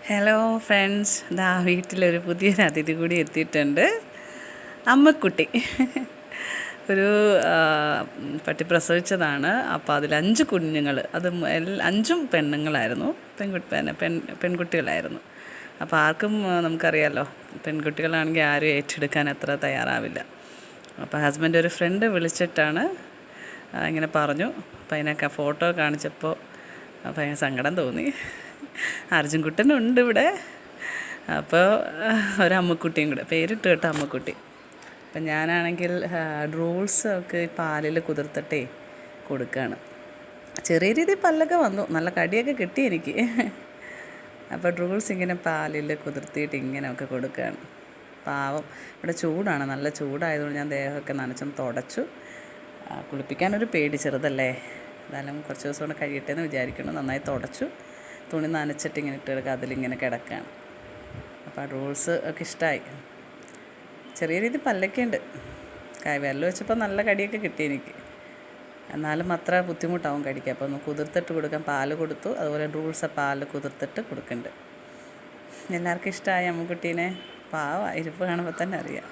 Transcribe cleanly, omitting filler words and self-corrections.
Hello friends, ദാ വീട്ടിലൊരു പുതിയൊരു അതിഥി കൂടി എത്തിയിട്ടുണ്ട്. അമ്മക്കുട്ടി ഒരു പട്ടി പ്രസവിച്ചതാണ്. അപ്പോൾ അതിൽ 5 കുഞ്ഞുങ്ങൾ, അത് 5ഉം പെണ്ണുങ്ങളായിരുന്നു, പെൺകുട്ടികളായിരുന്നു. അപ്പോൾ ആർക്കും നമുക്കറിയാമല്ലോ, പെൺകുട്ടികളാണെങ്കിൽ ആരും ഏറ്റെടുക്കാൻ അത്ര തയ്യാറാവില്ല. അപ്പോൾ ഹസ്ബൻഡ് ഒരു ഫ്രണ്ട് വിളിച്ചിട്ടാണ് ഇങ്ങനെ പറഞ്ഞു. അപ്പോൾ അതിനൊക്കെ ഫോട്ടോ കാണിച്ചപ്പോൾ ഭയങ്കര സങ്കടം തോന്നി. അർജുൻകുട്ടനുണ്ട് ഇവിടെ. അപ്പോൾ ഒരമ്മക്കുട്ടിയും കൂടെ പേരിട്ട് കേട്ടോ, അമ്മക്കുട്ടി. അപ്പം ഞാനാണെങ്കിൽ റൂൾസ് ഒക്കെ പാലിൽ കുതിർത്തിട്ടേ കൊടുക്കുകയാണ്. ചെറിയ രീതിയിൽ പല്ലൊക്കെ വന്നു, നല്ല കടിയൊക്കെ കിട്ടി എനിക്ക്. അപ്പോൾ റൂൾസ് ഇങ്ങനെ പാലിൽ കുതിർത്തിയിട്ട് ഇങ്ങനെയൊക്കെ കൊടുക്കുകയാണ്. പാവം, ഇവിടെ ചൂടാണ്, നല്ല ചൂടായതുകൊണ്ട് ഞാൻ ദേഹമൊക്കെ നനച്ചൊന്ന് തുടച്ചു. കുളിപ്പിക്കാനൊരു പേടി, ചെറുതല്ലേ, എന്നാലും കുറച്ച് ദിവസം കൊണ്ട് കഴിയട്ടെ എന്ന് വിചാരിക്കണം. നന്നായി തുടച്ചു, തുണി നനച്ചിട്ട് ഇങ്ങനെ ഇട്ടെടുക്കുക, അതിലിങ്ങനെ കിടക്കുകയാണ്. അപ്പോൾ ആ റൂൾസ് ഒക്കെ ഇഷ്ടമായി. ചെറിയ രീതി പല്ലൊക്കെ ഉണ്ട്. വിരൽ വെച്ചപ്പോൾ നല്ല കടിയൊക്കെ കിട്ടി എനിക്ക്. എന്നാലും അത്ര ബുദ്ധിമുട്ടാവും കടിക്കുക. അപ്പോൾ ഒന്ന് കുതിർത്തിട്ട് കൊടുക്കാൻ പാല് കൊടുത്തു. അതുപോലെ റൂൾസ് പാല് കുതിർത്തിട്ട് കൊടുക്കുന്നുണ്ട്. എല്ലാവർക്കും ഇഷ്ടമായി അമ്മക്കുട്ടീനെ. പാവം, ഇരിപ്പ് കാണുമ്പോൾ തന്നെ അറിയാം.